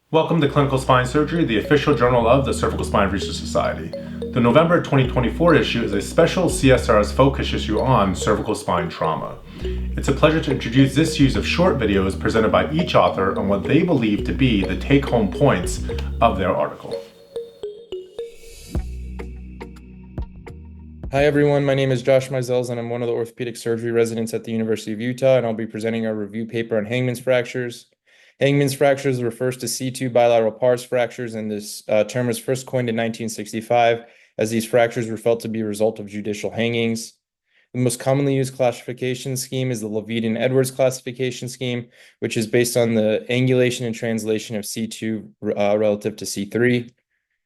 Welcome to Clinical Spine Surgery, the official journal of the Cervical Spine Research Society. The November 2024 issue is a special CSRS focus issue on cervical spine trauma. It's a pleasure to introduce this series of short videos presented by each author on what they believe to be the take-home points of their article. Hi everyone, my name is Josh Mizels and I'm one of the orthopedic surgery residents at the University of Utah, and I'll be presenting our review paper on Hangman's fractures. Hangman's fractures refers to C2 bilateral pars fractures, and this term was first coined in 1965 as these fractures were felt to be a result of judicial hangings. The most commonly used classification scheme is the Levine-Edwards classification scheme, which is based on the angulation and translation of C2 relative to C3.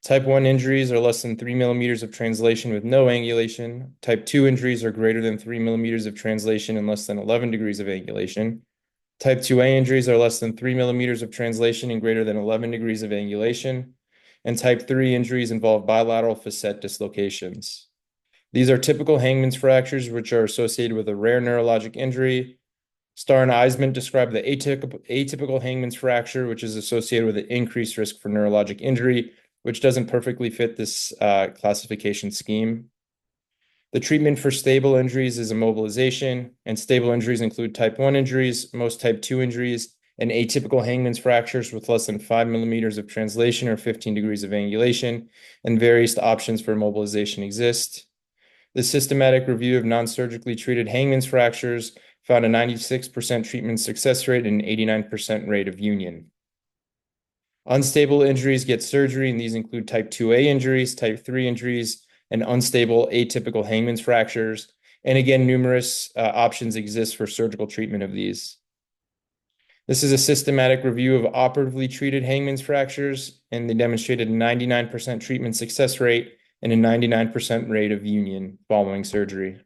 Type 1 injuries are less than 3 millimeters of translation with no angulation. Type 2 injuries are greater than 3 millimeters of translation and less than 11 degrees of angulation. Type 2A injuries are less than 3 millimeters of translation and greater than 11 degrees of angulation. And type 3 injuries involve bilateral facet dislocations. These are typical Hangman's fractures, which are associated with a rare neurologic injury. Starr and Eisman describe the atypical Hangman's fracture, which is associated with an increased risk for neurologic injury, which doesn't perfectly fit this classification scheme. The treatment for stable injuries is immobilization, and stable injuries include type 1 injuries, most type 2 injuries, and atypical Hangman's fractures with less than 5 millimeters of translation or 15 degrees of angulation, and various options for immobilization exist. The systematic review of non-surgically treated Hangman's fractures found a 96% treatment success rate and an 89% rate of union. Unstable injuries get surgery, and these include type 2A injuries, type 3 injuries, and unstable atypical Hangman's fractures. And again, numerous options exist for surgical treatment of these. This is a systematic review of operatively treated Hangman's fractures, and they demonstrated a 99% treatment success rate and a 99% rate of union following surgery.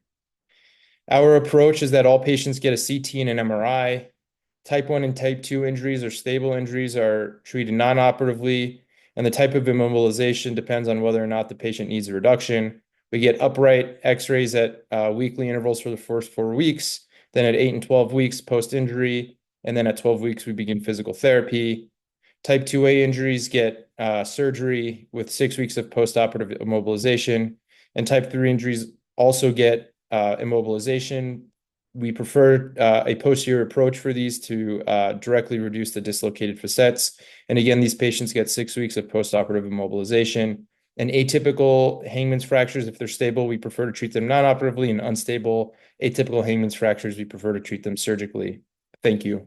Our approach is that all patients get a CT and an MRI. Type 1 and type 2 injuries or stable injuries are treated non-operatively, and the type of immobilization depends on whether or not the patient needs a reduction. We get upright x-rays at weekly intervals for the first 4 weeks, then at 8 and 12 weeks post-injury, and then at 12 weeks we begin physical therapy. Type 2A injuries get surgery with 6 weeks of post-operative immobilization, and type 3 injuries also get immobilization. We prefer a posterior approach for these to directly reduce the dislocated facets. And again, these patients get 6 weeks of postoperative immobilization. And atypical Hangman's fractures, if they're stable, we prefer to treat them non-operatively, and unstable atypical Hangman's fractures, we prefer to treat them surgically. Thank you.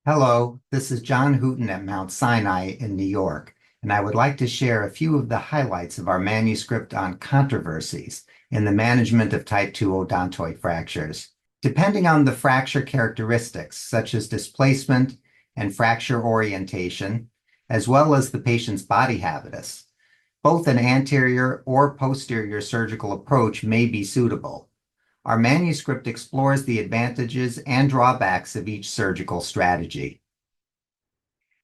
Hello, this is John Hooton at Mount Sinai in New York, and I would like to share a few of the highlights of our manuscript on controversies in the management of type 2 odontoid fractures. Depending on the fracture characteristics, such as displacement and fracture orientation, as well as the patient's body habitus, both an anterior or posterior surgical approach may be suitable. Our manuscript explores the advantages and drawbacks of each surgical strategy.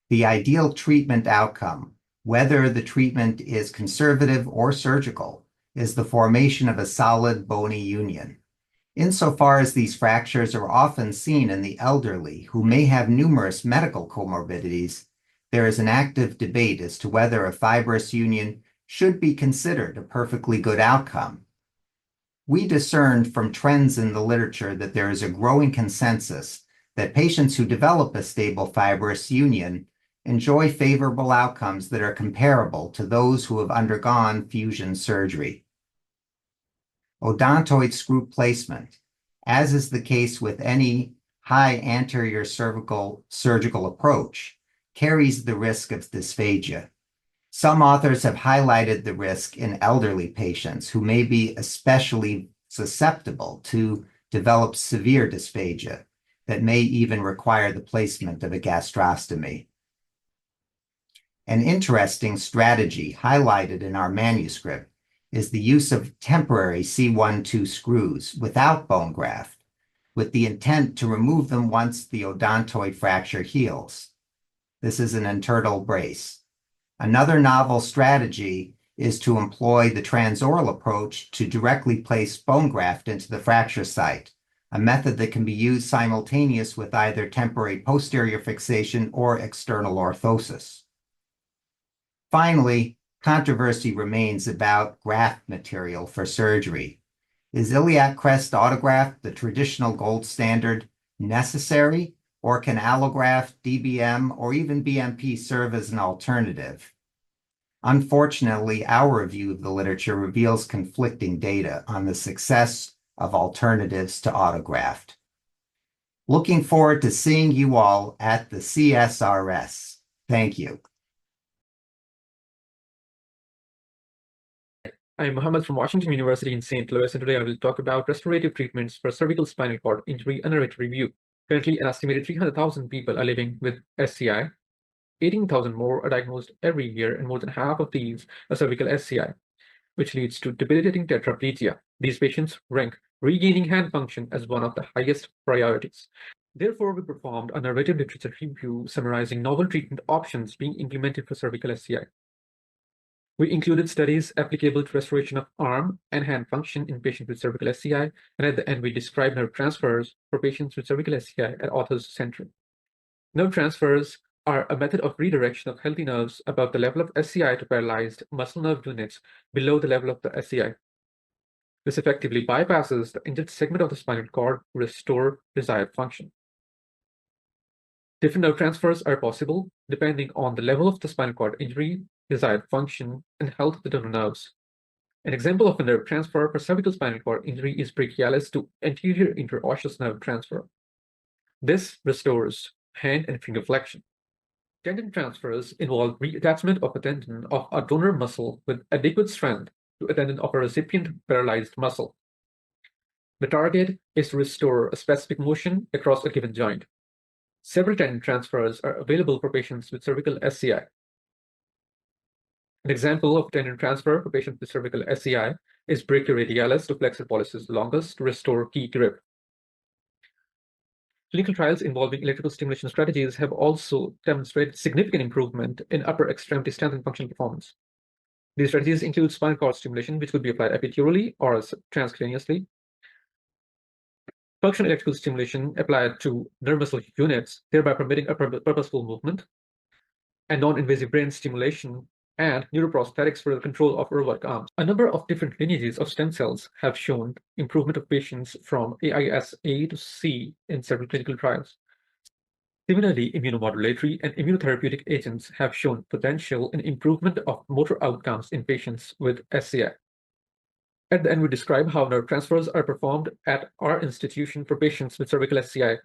The ideal treatment outcome, whether the treatment is conservative or surgical, is the formation of a solid bony union. Insofar as these fractures are often seen in the elderly who may have numerous medical comorbidities, there is an active debate as to whether a fibrous union should be considered a perfectly good outcome. We discerned from trends in the literature that there is a growing consensus that patients who develop a stable fibrous union enjoy favorable outcomes that are comparable to those who have undergone fusion surgery. Odontoid screw placement, as is the case with any high anterior cervical surgical approach, carries the risk of dysphagia. Some authors have highlighted the risk in elderly patients who may be especially susceptible to develop severe dysphagia that may even require the placement of a gastrostomy. An interesting strategy highlighted in our manuscript is the use of temporary C1-2 screws without bone graft, with the intent to remove them once the odontoid fracture heals. This is an internal brace. Another novel strategy is to employ the transoral approach to directly place bone graft into the fracture site, a method that can be used simultaneous with either temporary posterior fixation or external orthosis. Finally, controversy remains about graft material for surgery. Is iliac crest autograft, the traditional gold standard, necessary, or can allograft, DBM, or even BMP serve as an alternative? Unfortunately, our review of the literature reveals conflicting data on the success of alternatives to autograft. Looking forward to seeing you all at the CSRS. Thank you. I'm Mohammed from Washington University in St. Louis, and today I will talk about restorative treatments for cervical spinal cord injury under review. Currently, an estimated 300,000 people are living with SCI. 18,000 more are diagnosed every year, and more than half of these are cervical SCI, which leads to debilitating tetraplegia. These patients rank regaining hand function as one of the highest priorities. Therefore, we performed a narrative literature review summarizing novel treatment options being implemented for cervical SCI. We included studies applicable to restoration of arm and hand function in patients with cervical SCI, and at the end, we described nerve transfers for patients with cervical SCI at author's center. Nerve transfers are a method of redirection of healthy nerves above the level of SCI to paralyzed muscle nerve units below the level of the SCI. This effectively bypasses the injured segment of the spinal cord to restore desired function. Different nerve transfers are possible depending on the level of the spinal cord injury, desired function, and health of the donor nerves. An example of a nerve transfer for cervical spinal cord injury is brachialis to anterior interosseous nerve transfer. This restores hand and finger flexion. Tendon transfers involve reattachment of a tendon of a donor muscle with adequate strength to a tendon of a recipient paralyzed muscle. The target is to restore a specific motion across a given joint. Several tendon transfers are available for patients with cervical SCI. An example of tendon transfer for patients with cervical SCI is brachioradialis to flexor pollicis longus to restore key grip. Clinical trials involving electrical stimulation strategies have also demonstrated significant improvement in upper extremity strength and functional performance. These strategies include spinal cord stimulation, which could be applied epidurally or transcutaneously, functional electrical stimulation applied to nerve muscle units, thereby permitting a purposeful movement, and non-invasive brain stimulation, and neuroprosthetics for the control of robotic arms. A number of different lineages of stem cells have shown improvement of patients from AIS-A to C in several clinical trials. Similarly, immunomodulatory and immunotherapeutic agents have shown potential in improvement of motor outcomes in patients with SCI. At the end, we describe how nerve transfers are performed at our institution for patients with cervical SCI.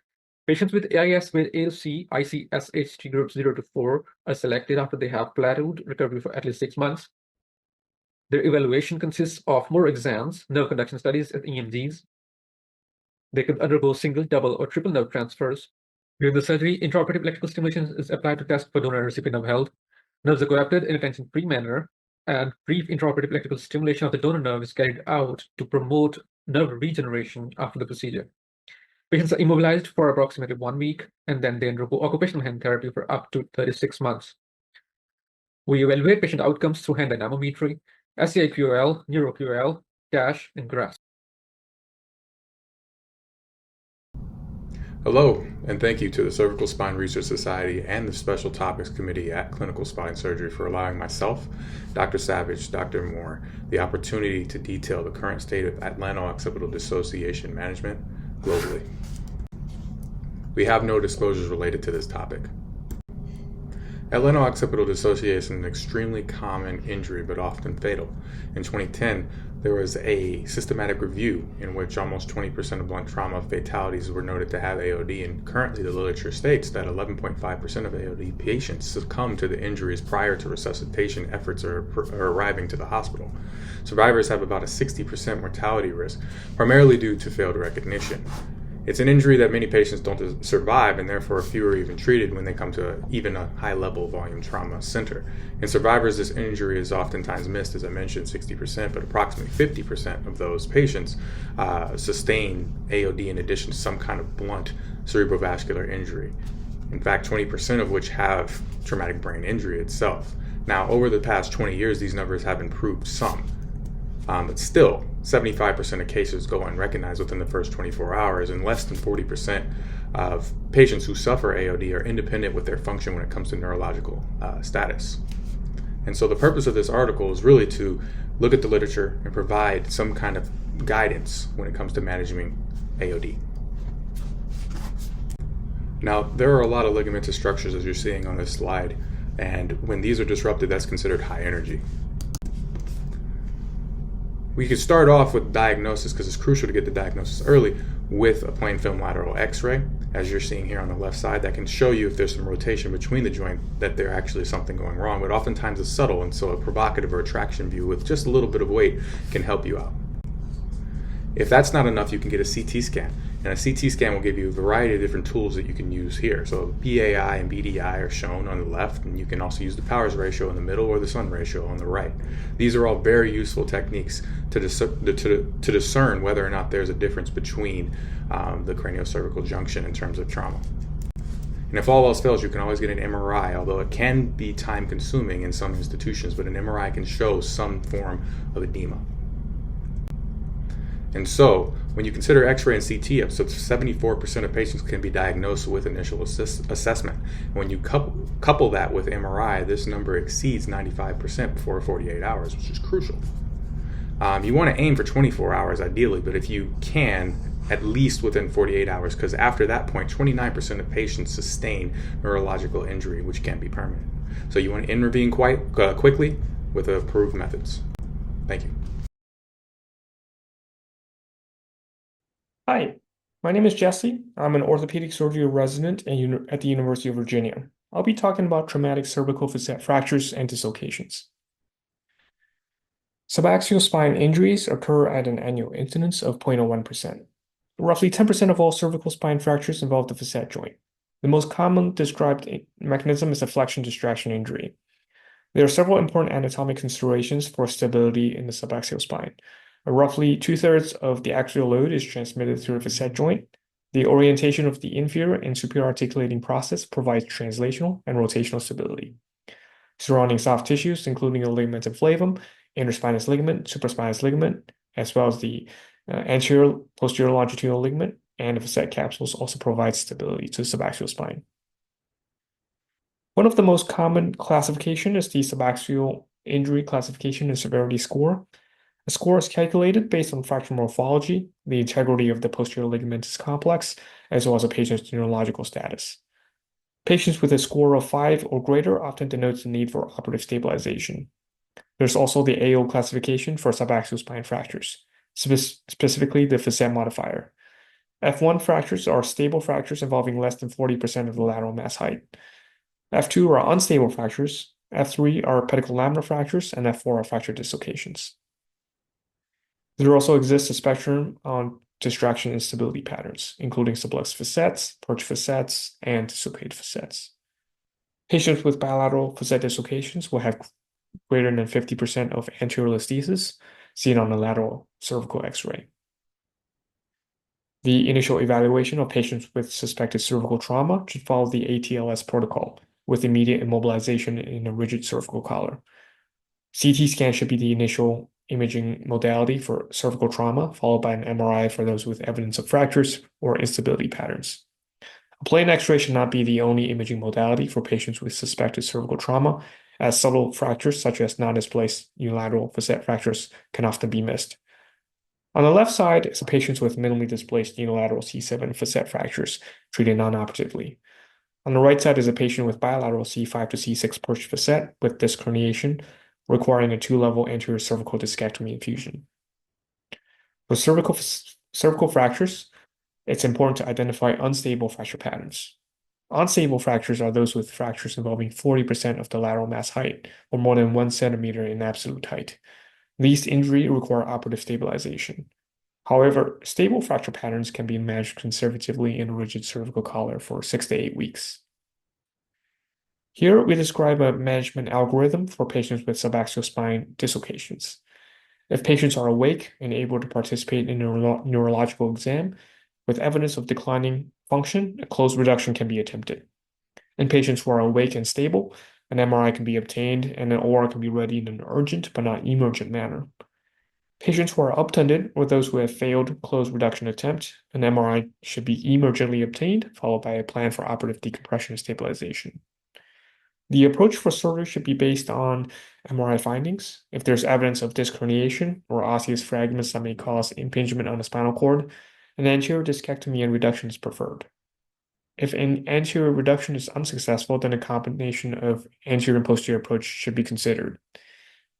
Patients with AIS with A to C, ICSHT groups 0 to 4 are selected after they have plateaued recovery for at least 6 months. Their evaluation consists of more exams, nerve conduction studies, and EMGs. They could undergo single, double, or triple nerve transfers. During the surgery, intraoperative electrical stimulation is applied to test for donor and recipient nerve health. Nerves are coapted in a tension-free manner, and brief intraoperative electrical stimulation of the donor nerve is carried out to promote nerve regeneration after the procedure. Patients are immobilized for approximately 1 week, and then they undergo occupational hand therapy for up to 36 months. We evaluate patient outcomes through hand dynamometry, SCI-QOL, NeuroQOL, CASH, and GRASP. Hello, and thank you to the Cervical Spine Research Society and the Special Topics Committee at Clinical Spine Surgery for allowing myself, Dr. Savage, Dr. Moore, the opportunity to detail the current state of Atlanto-occipital dissociation management globally. We have no disclosures related to this topic. Atlanto-occipital dissociation is an extremely common injury, but often fatal. In 2010, there was a systematic review in which almost 20% of blunt trauma fatalities were noted to have AOD, and currently the literature states that 11.5% of AOD patients succumb to the injuries prior to resuscitation efforts or arriving to the hospital. Survivors have about a 60% mortality risk, primarily due to failed recognition. It's an injury that many patients don't survive, and therefore few are even treated when they come to even a high-level volume trauma center. In survivors, this injury is oftentimes missed, as I mentioned, 60%, but approximately 50% of those patients sustain AOD in addition to some kind of blunt cerebrovascular injury. In fact, 20% of which have traumatic brain injury itself. Now, over the past 20 years, these numbers have improved some. But still, 75% of cases go unrecognized within the first 24 hours, and less than 40% of patients who suffer AOD are independent with their function when it comes to neurological status. And so the purpose of this article is really to look at the literature and provide some kind of guidance when it comes to managing AOD. Now, there are a lot of ligamentous structures as you're seeing on this slide, and when these are disrupted, that's considered high energy. We could start off with diagnosis, because it's crucial to get the diagnosis early, with a plain film lateral x-ray, as you're seeing here on the left side. That can show you if there's some rotation between the joint, that there actually is something going wrong, but oftentimes it's subtle, and so a provocative or a traction view with just a little bit of weight can help you out. If that's not enough, you can get a CT scan, and a CT scan will give you a variety of different tools that you can use here. So PAI and BDI are shown on the left, and you can also use the powers ratio in the middle or the sun ratio on the right. These are all very useful techniques to discern whether or not there's a difference between the craniocervical junction in terms of trauma. And if all else fails, you can always get an MRI, although it can be time consuming in some institutions, but an MRI can show some form of edema. And so, when you consider X-ray and CT, up to 74% of patients can be diagnosed with initial assessment. When you couple that with MRI, this number exceeds 95% before 48 hours, which is crucial. You want to aim for 24 hours ideally, but if you can, at least within 48 hours, because after that point, 29% of patients sustain neurological injury, which can be permanent. So you want to intervene quite quickly with approved methods. Thank you. Hi, my name is Jesse. I'm an orthopedic surgery resident at the University of Virginia. I'll be talking about traumatic cervical facet fractures and dislocations. Subaxial spine injuries occur at an annual incidence of 0.01%. Roughly 10% of all cervical spine fractures involve the facet joint. The most common described mechanism is a flexion distraction injury. There are several important anatomic considerations for stability in the subaxial spine. Roughly 2/3 of the axial load is transmitted through the facet joint. The orientation of the inferior and superior articulating process provides translational and rotational stability. Surrounding soft tissues, including the ligamentum flavum, interspinous ligament, supraspinous ligament, as well as the anterior posterior longitudinal ligament and the facet capsules, also provide stability to the subaxial spine. One of the most common classification is the subaxial injury classification and severity score. A score is calculated based on fracture morphology, the integrity of the posterior ligamentous complex, as well as a patient's neurological status. Patients with a score of 5 or greater often denotes the need for operative stabilization. There's also the AO classification for subaxial spine fractures, specifically the facet modifier. F1 fractures are stable fractures involving less than 40% of the lateral mass height. F2 are unstable fractures, F3 are pedicle laminar fractures, and F4 are fracture dislocations. There also exists a spectrum on distraction and stability patterns, including subluxed facets, perched facets, and dislocated facets. Patients with bilateral facet dislocations will have greater than 50% of anterior listhesis seen on the lateral cervical X-ray. The initial evaluation of patients with suspected cervical trauma should follow the ATLS protocol, with immediate immobilization in a rigid cervical collar. CT scan should be the initial imaging modality for cervical trauma, followed by an MRI for those with evidence of fractures or instability patterns. A plain X-ray should not be the only imaging modality for patients with suspected cervical trauma, as subtle fractures such as non-displaced unilateral facet fractures can often be missed. On the left side is a patient with minimally displaced unilateral C7 facet fractures treated non-operatively. On the right side is a patient with bilateral C5 to C6 perched facet with disc herniation, requiring a 2-level anterior cervical discectomy infusion. For cervical fractures, it's important to identify unstable fracture patterns. Unstable fractures are those with fractures involving 40% of the lateral mass height, or more than 1 centimeter in absolute height. These injuries require operative stabilization. However, stable fracture patterns can be managed conservatively in a rigid cervical collar for 6 to 8 weeks. Here we describe a management algorithm for patients with subaxial spine dislocations. If patients are awake and able to participate in a neurological exam with evidence of declining function, a closed reduction can be attempted. In patients who are awake and stable, an MRI can be obtained and an OR can be readied in an urgent but not emergent manner. Patients who are obtunded or those who have failed closed reduction attempt, an MRI should be emergently obtained, followed by a plan for operative decompression and stabilization. The approach for surgery should be based on MRI findings. If there's evidence of disc herniation or osseous fragments that may cause impingement on the spinal cord, an anterior discectomy and reduction is preferred. If an anterior reduction is unsuccessful, then a combination of anterior and posterior approach should be considered.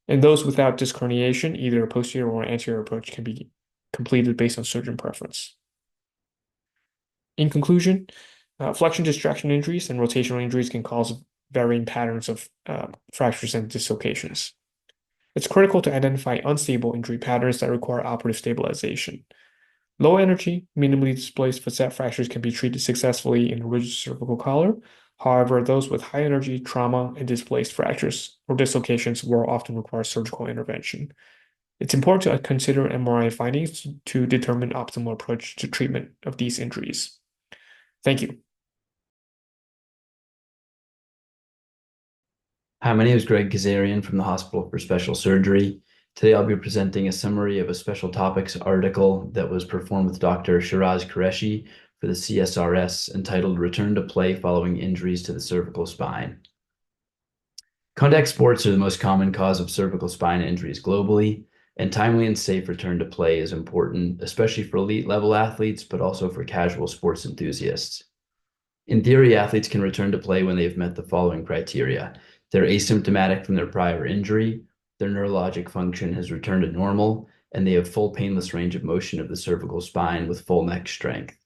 In those without disc herniation, either a posterior or anterior approach can be completed based on surgeon preference. In conclusion, flexion distraction injuries and rotational injuries can cause varying patterns of fractures and dislocations. It's critical to identify unstable injury patterns that require operative stabilization. Low energy, minimally displaced facet fractures can be treated successfully in a rigid cervical collar. However, those with high energy, trauma, and displaced fractures or dislocations will often require surgical intervention. It's important to consider MRI findings to determine optimal approach to treatment of these injuries. Thank you. Hi, my name is Greg Kazarian from the Hospital for Special Surgery. Today I'll be presenting a summary of a special topics article that was performed with Dr. Shiraz Qureshi for the CSRS entitled Return to Play Following Injuries to the Cervical Spine. Contact sports are the most common cause of cervical spine injuries globally, and timely and safe return to play is important, especially for elite level athletes, but also for casual sports enthusiasts. In theory, athletes can return to play when they have met the following criteria. They're asymptomatic from their prior injury, their neurologic function has returned to normal, and they have full painless range of motion of the cervical spine with full neck strength.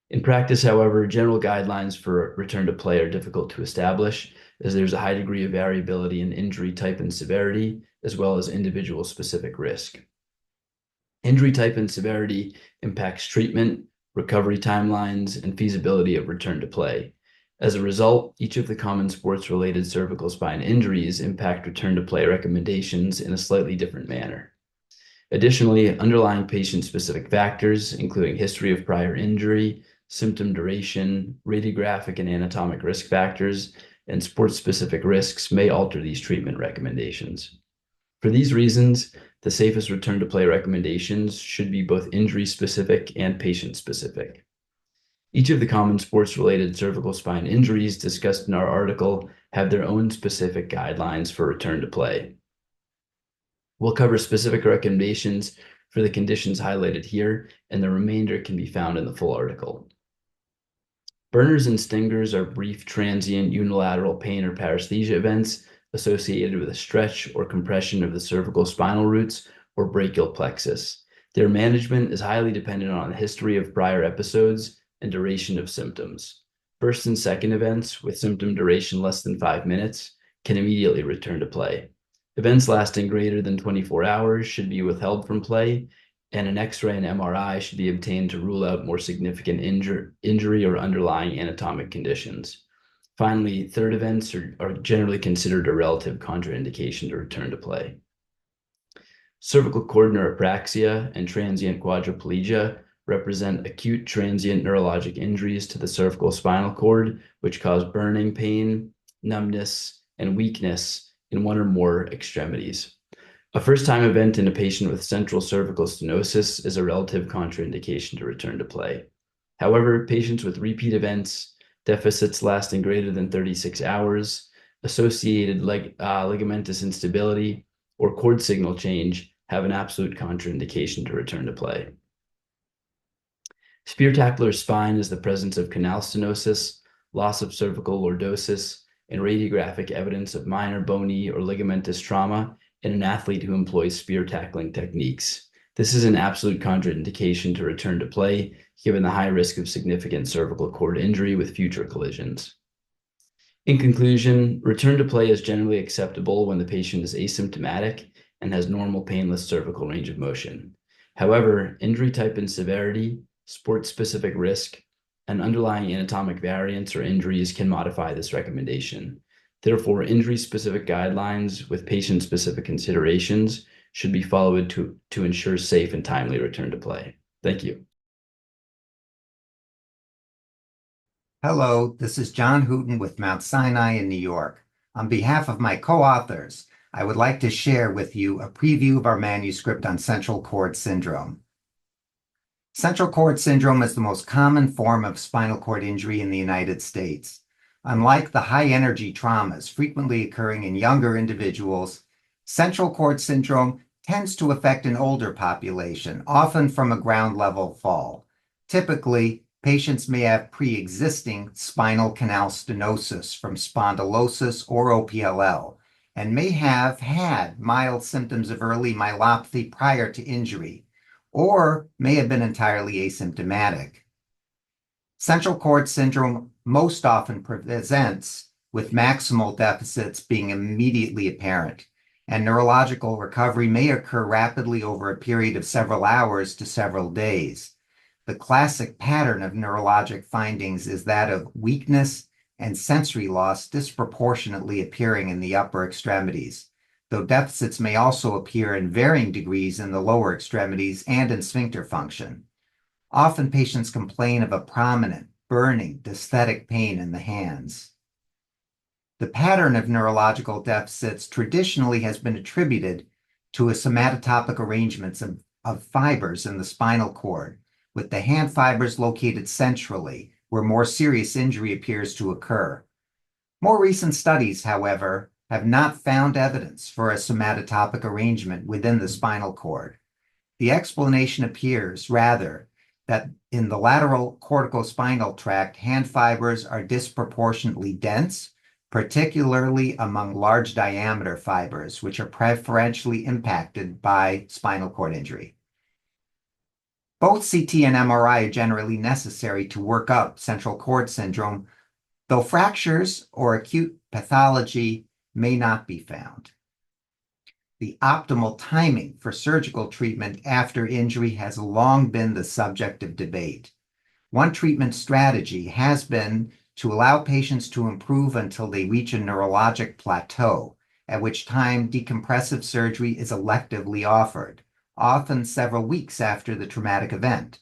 In practice, however, general guidelines for return to play are difficult to establish, as there's a high degree of variability in injury type and severity, as well as individual specific risk. Injury type and severity impacts treatment, recovery timelines, and feasibility of return to play. As a result, each of the common sports-related cervical spine injuries impact return to play recommendations in a slightly different manner. Additionally, underlying patient-specific factors, including history of prior injury, symptom duration, radiographic and anatomic risk factors, and sports-specific risks may alter these treatment recommendations. For these reasons, the safest return to play recommendations should be both injury-specific and patient-specific. Each of the common sports-related cervical spine injuries discussed in our article have their own specific guidelines for return to play. We'll cover specific recommendations for the conditions highlighted here, and the remainder can be found in the full article. Burners and stingers are brief, transient, unilateral pain or paresthesia events associated with a stretch or compression of the cervical spinal roots or brachial plexus. Their management is highly dependent on the history of prior episodes and duration of symptoms. First and second events with symptom duration less than 5 minutes can immediately return to play. Events lasting greater than 24 hours should be withheld from play, and an X-ray and MRI should be obtained to rule out more significant injury or underlying anatomic conditions. Finally, third events are generally considered a relative contraindication to return to play. Cervical cord neuropraxia and transient quadriplegia represent acute transient neurologic injuries to the cervical spinal cord, which cause burning pain, numbness, and weakness in one or more extremities. A first-time event in a patient with central cervical stenosis is a relative contraindication to return to play. However, patients with repeat events, deficits lasting greater than 36 hours, associated ligamentous instability, or cord signal change have an absolute contraindication to return to play. Spirtacular spine is the presence of canal stenosis, loss of cervical lordosis, and radiographic evidence of minor bony or ligamentous trauma in an athlete who employs spear tackling techniques. This is an absolute contraindication to return to play, given the high risk of significant cervical cord injury with future collisions. In conclusion, return to play is generally acceptable when the patient is asymptomatic and has normal painless cervical range of motion. However, injury type and severity, sport-specific risk, and underlying anatomic variants or injuries can modify this recommendation. Therefore, injury-specific guidelines with patient-specific considerations should be followed to ensure safe and timely return to play. Thank you. Hello, this is John Hooten with Mount Sinai in New York. On behalf of my co-authors, I would like to share with you a preview of our manuscript on central cord syndrome. Central cord syndrome is the most common form of spinal cord injury in the United States. Unlike the high-energy traumas frequently occurring in younger individuals, central cord syndrome tends to affect an older population, often from a ground-level fall. Typically, patients may have pre-existing spinal canal stenosis from spondylosis or OPLL, and may have had mild symptoms of early myelopathy prior to injury, or may have been entirely asymptomatic. Central cord syndrome most often presents with maximal deficits being immediately apparent, and neurological recovery may occur rapidly over a period of several hours to several days. The classic pattern of neurologic findings is that of weakness and sensory loss disproportionately appearing in the upper extremities, though deficits may also appear in varying degrees in the lower extremities and in sphincter function. Often patients complain of a prominent, burning, dysthetic pain in the hands. The pattern of neurological deficits traditionally has been attributed to a somatotopic arrangement of fibers in the spinal cord, with the hand fibers located centrally, where more serious injury appears to occur. More recent studies, however, have not found evidence for a somatotopic arrangement within the spinal cord. The explanation appears, rather, that in the lateral corticospinal tract, hand fibers are disproportionately dense, particularly among large diameter fibers, which are preferentially impacted by spinal cord injury. Both CT and MRI are generally necessary to work up central cord syndrome, though fractures or acute pathology may not be found. The optimal timing for surgical treatment after injury has long been the subject of debate. One treatment strategy has been to allow patients to improve until they reach a neurologic plateau, at which time decompressive surgery is electively offered, often several weeks after the traumatic event.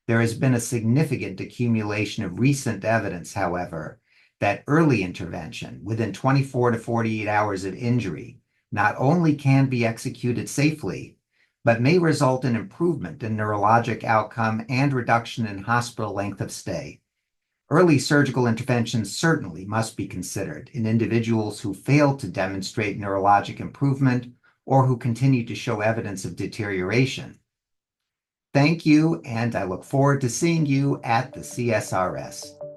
There has been a significant accumulation of recent evidence, however, that early intervention within 24 to 48 hours of injury not only can be executed safely, but may result in improvement in neurologic outcome and reduction in hospital length of stay. Early surgical interventions certainly must be considered in individuals who fail to demonstrate neurologic improvement or who continue to show evidence of deterioration. Thank you, and I look forward to seeing you at the CSRS.